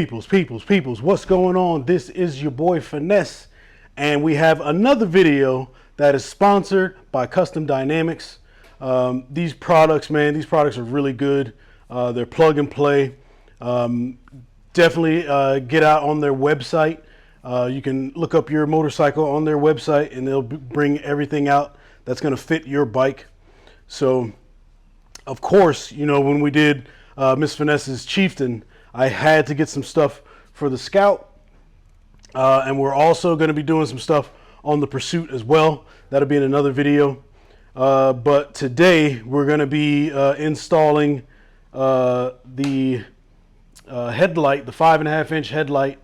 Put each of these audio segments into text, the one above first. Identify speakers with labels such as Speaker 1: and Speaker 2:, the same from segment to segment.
Speaker 1: Peoples, what's going on? This is your boy Finesse, and we have another video that is sponsored by Custom Dynamics. These products, man, these products are really good. They're plug and play. Definitely get out on their website. You can look up your motorcycle on their website, and they'll bring everything out that's going to fit your bike. So, of course, you know, when we did Miss Finesse's Chieftain, I had to get some stuff for the Scout, and we're also going to be doing some stuff on the Pursuit as well. That'll be in another video. But today we're going to be installing the headlight, the 5.5-inch headlight,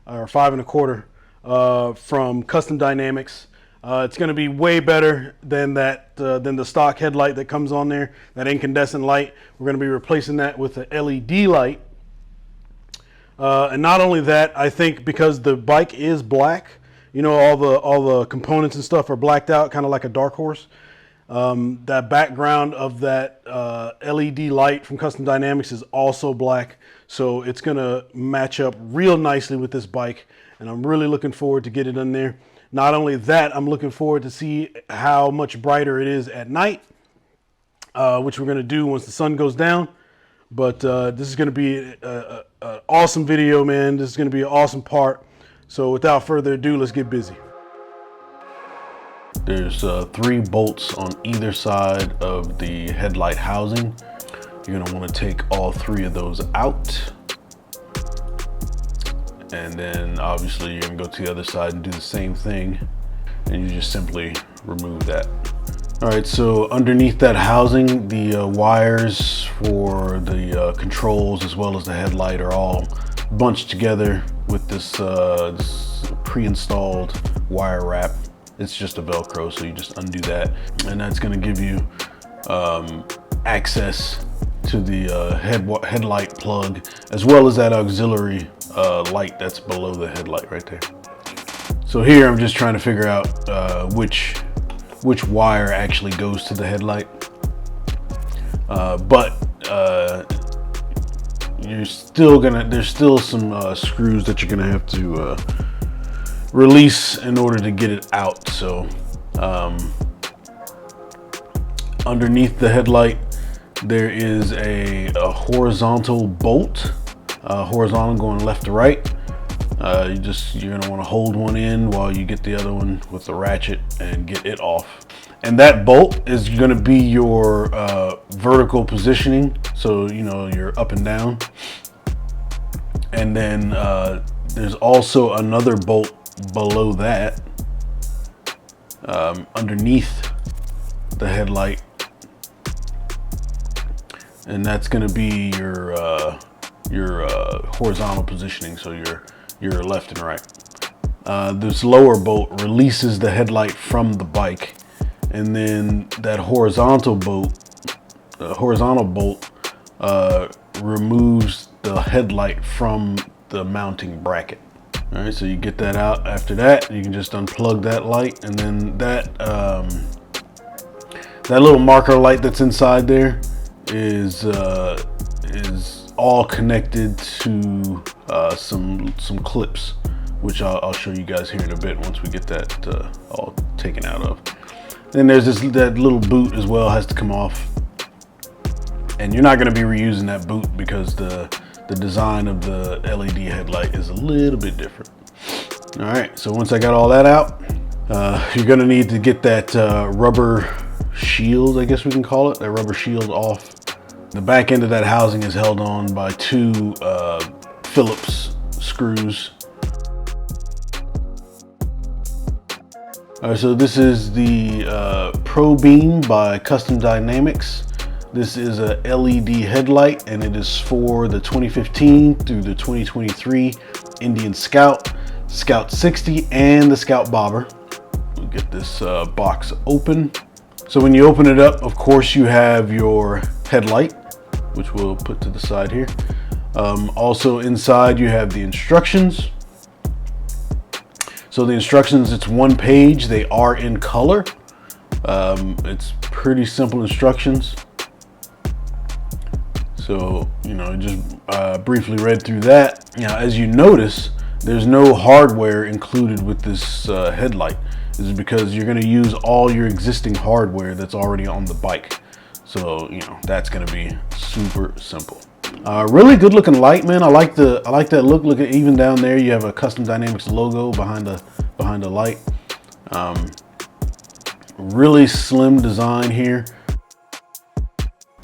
Speaker 1: or 5 1/4, from Custom Dynamics. It's going to be way better than the stock headlight that comes on there, that incandescent light. We're going to be replacing that with a LED light. And not only that, I think because the bike is black, you know, all the components and stuff are blacked out, kind of like a dark horse. That background of that LED light from Custom Dynamics is also black, so it's gonna match up real nicely with this bike, and I'm really looking forward to get it in there. Not only that, I'm looking forward to see how much brighter it is at night, which we're gonna do once the sun goes down. But this is going to be an awesome video, man. This is going to be an awesome part. So without further ado, let's get busy. There's 3 bolts on either side of the headlight housing. You're going to want to take all 3 of those out. And then obviously you're going to go to the other side and do the same thing. And you just simply remove that. All right, so underneath that housing, the wires for the controls as well as the headlight are all bunched together with this, this pre-installed wire wrap. It's just a Velcro, so you just undo that. And that's gonna give you access to the headlight plug, as well as that auxiliary light that's below the headlight right there. So here I'm just trying to figure out which wire actually goes to the headlight, but there's still some screws that you're gonna have to release in order to get it out. So underneath the headlight there is a horizontal bolt, horizontal going left to right. You're gonna want to hold one in while you get the other one with the ratchet and get it off. And that bolt is gonna be your vertical positioning, so you know you're up and down. And then there's also another bolt below that, underneath the headlight, and that's gonna be your horizontal positioning, so your left and right. This lower bolt releases the headlight from the bike, and then that horizontal bolt removes the headlight from the mounting bracket. All right, so you get that out. After that, you can just unplug that light, and then that little marker light that's inside there is all connected to some clips, which I'll show you guys here in a bit once we get that all taken out of. Then there's that little boot as well, has to come off, and you're not going to be reusing that boot because the design of the LED headlight is a little bit different. All right, so once I got all that out, you're going to need to get that rubber shield, I guess we can call it, that rubber shield off. The back end of that housing is held on by 2 Phillips screws. All right, so this is the Pro Beam by Custom Dynamics. This is a LED headlight, and it is for the 2015 through the 2023 Indian Scout, Scout 60, and the Scout Bobber. We'll get this box open. So when you open it up, of course, you have your headlight, which we'll put to the side here. Also inside you have the instructions. So the instructions, it's 1 page. They are in color. It's pretty simple instructions. So, you know, just briefly read through that. Now, as you notice, there's no hardware included with this headlight. This is because you're going to use all your existing hardware that's already on the bike. So, you know, that's going to be super simple. Really good looking light, man. I like that look. Look at, even down there, you have a Custom Dynamics logo behind the light. Really slim design here.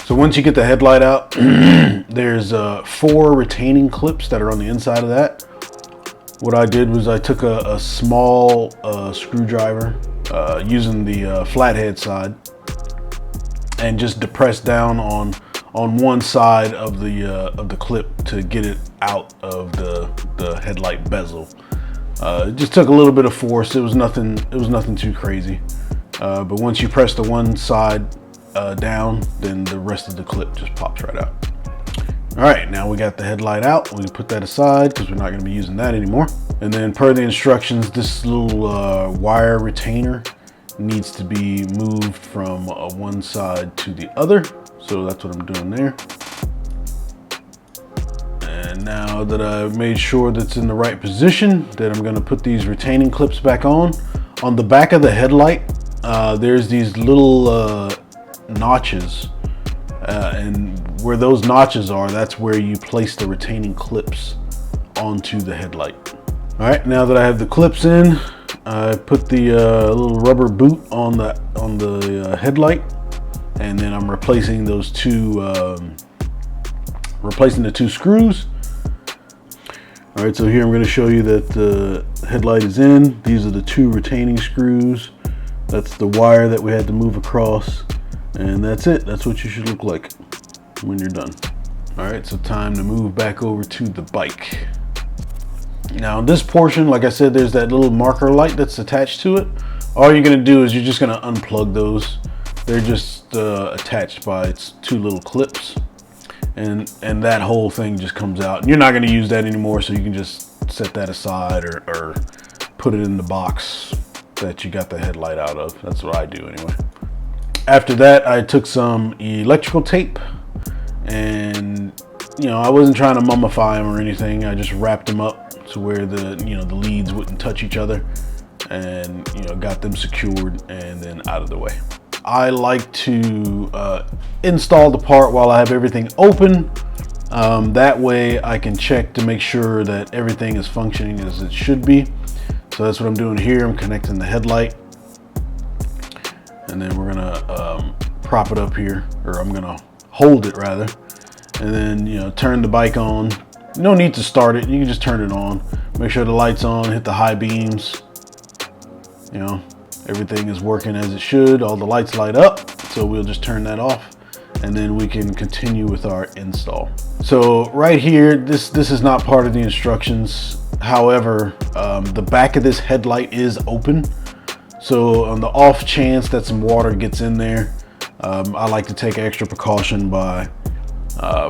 Speaker 1: So once you get the headlight out, there's 4 retaining clips that are on the inside of that. What I did was I took a small screwdriver using the flathead side and just depressed down on one side of the clip to get it out of the headlight bezel. It just took a little bit of force. It was nothing too crazy. But once you press the one side down, then the rest of the clip just pops right out. All right, now we got the headlight out. We can put that aside because we're not going to be using that anymore. And then per the instructions, this little wire retainer needs to be moved from one side to the other. So that's what I'm doing there. And now that I've made sure that's in the right position, then I'm going to put these retaining clips back on. On the back of the headlight, there's these little notches, and where those notches are, that's where you place the retaining clips onto the headlight. All right, now that I have the clips in, I put the little rubber boot on the headlight, and then I'm replacing those replacing the 2 screws. All right, so here I'm going to show you that the headlight is in. These are the 2 retaining screws. That's the wire that we had to move across, and that's it. That's what you should look like when you're done. All right, so time to move back over to the bike. Now this portion, like I said, there's that little marker light that's attached to it. All you're gonna do is you're just gonna unplug those. They're just attached by its 2 little clips, and that whole thing just comes out. And you're not gonna use that anymore, so you can just set that aside or put it in the box that you got the headlight out of. That's what I do anyway. After that, I took some electrical tape, and you know, I wasn't trying to mummify them or anything. I just wrapped them up to where the leads wouldn't touch each other, and got them secured and then out of the way. I like to install the part while I have everything open. That way I can check to make sure that everything is functioning as it should be. So that's what I'm doing here. I'm connecting the headlight, and then we're gonna prop it up here, or I'm gonna hold it rather, and then turn the bike on. No need to start it. You can just turn it on. Make sure the light's on. Hit the high beams. Everything is working as it should. All the lights light up. So we'll just turn that off, and then we can continue with our install. So right here, this is not part of the instructions. However, the back of this headlight is open. So on the off chance that some water gets in there, I like to take extra precaution by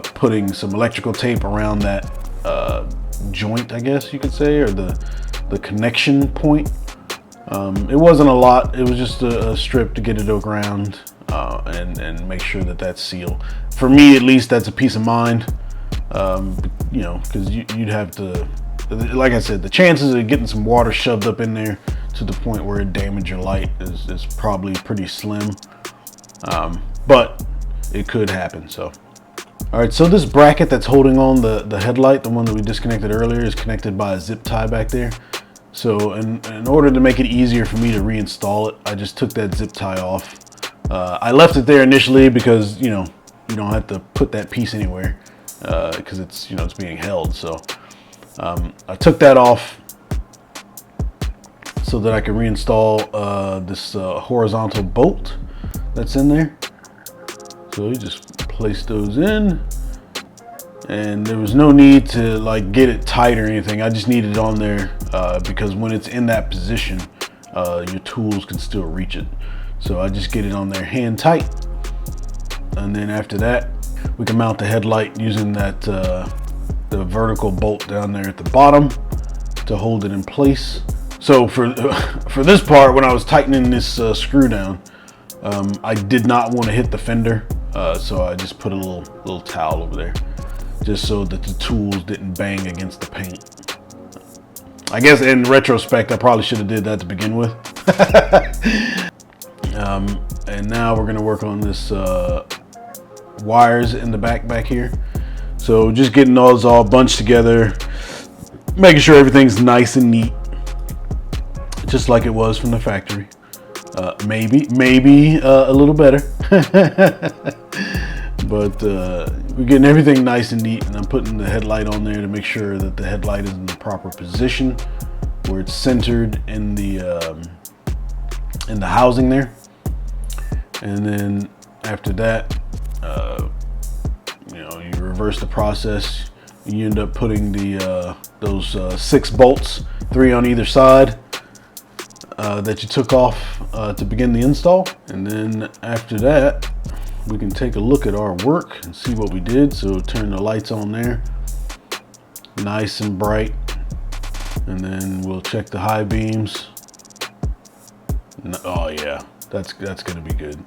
Speaker 1: putting some electrical tape around that joint, I guess you could say, or the connection point. It wasn't a lot. It was just a strip to get it around and make sure that that's sealed. For me, at least, that's a peace of mind. Because you'd have to, like I said, the chances of getting some water shoved up in there to the point where it damaged your light is probably pretty slim. But it could happen. So, all right. So this bracket that's holding on the headlight, the one that we disconnected earlier, is connected by a zip tie back there. So in order to make it easier for me to reinstall it, I just took that zip tie off. I left it there initially because you don't have to put that piece anywhere because it's it's being held. So I took that off so that I can reinstall this horizontal bolt that's in there. So you just place those in, and there was no need to get it tight or anything. I just needed it on there because when it's in that position, your tools can still reach it. So I just get it on there hand tight, and then after that we can mount the headlight using that the vertical bolt down there at the bottom to hold it in place. So for this part, when I was tightening this screw down, I did not want to hit the fender. So I just put a little towel over there, just so that the tools didn't bang against the paint. I guess in retrospect, I probably should have did that to begin with. And now we're gonna work on this wires in the back here. So just getting those all bunched together, making sure everything's nice and neat, just like it was from the factory. Maybe a little better, but we're getting everything nice and neat, and I'm putting the headlight on there to make sure that the headlight is in the proper position, where it's centered in the housing there. And then after that, you reverse the process. You end up putting those 6 bolts, 3 on either side, that you took off to begin the install. And then after that, we can take a look at our work and see what we did. So turn the lights on there, nice and bright. And then we'll check the high beams. Oh yeah, that's gonna be good.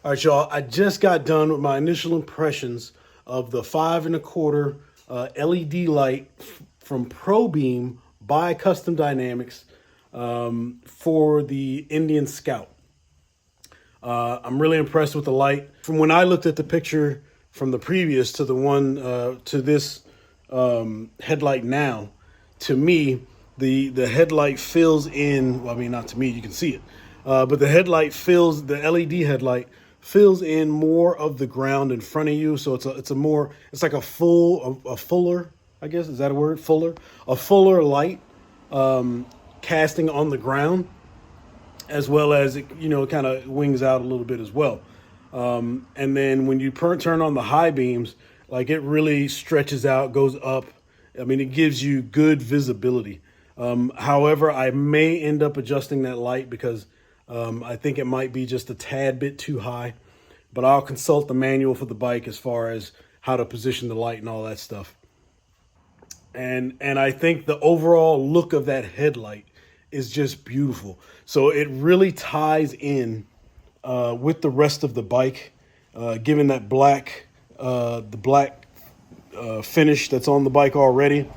Speaker 1: All right, y'all, I just got done with my initial impressions of the 5 1/4 LED light from ProBeam by Custom Dynamics for the Indian Scout. I'm really impressed with the light. From when I looked at the picture from the previous to the one to this headlight now, to me, the headlight fills in, well, I mean, not to me, you can see it, but the headlight fills, the LED headlight fills in more of the ground in front of you. So it's like a fuller, I guess, is that a word? A fuller light casting on the ground, as well as it, kind of wings out a little bit as well. And then when you turn on the high beams, like, it really stretches out, goes up. I mean, it gives you good visibility. However, I may end up adjusting that light because I think it might be just a tad bit too high, but I'll consult the manual for the bike as far as how to position the light and all that stuff. And I think the overall look of that headlight is just beautiful. So it really ties in with the rest of the bike, given that the black finish that's on the bike already,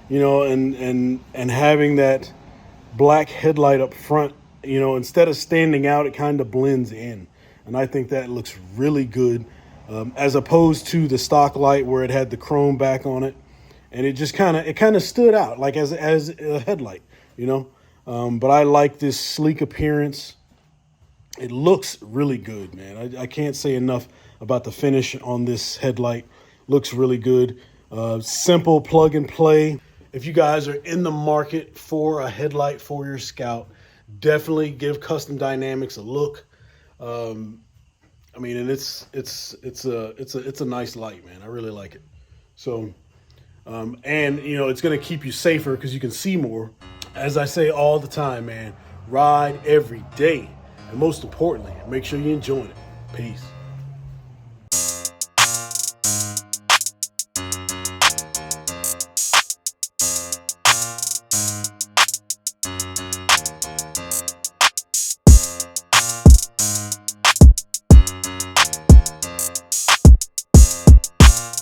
Speaker 1: and having that black headlight up front, instead of standing out, it kind of blends in. And I think that looks really good, as opposed to the stock light where it had the chrome back on it. And it just kind of stood out like as a headlight, but I like this sleek appearance. It looks really good, man. I can't say enough about the finish on this headlight. Looks really good. Simple plug and play. If you guys are in the market for a headlight for your Scout, definitely give Custom Dynamics a look. I mean, and it's a nice light, man. I really like it. So, and it's going to keep you safer because you can see more. As I say all the time, man, ride every day. And most importantly, make sure you're enjoying it. Peace.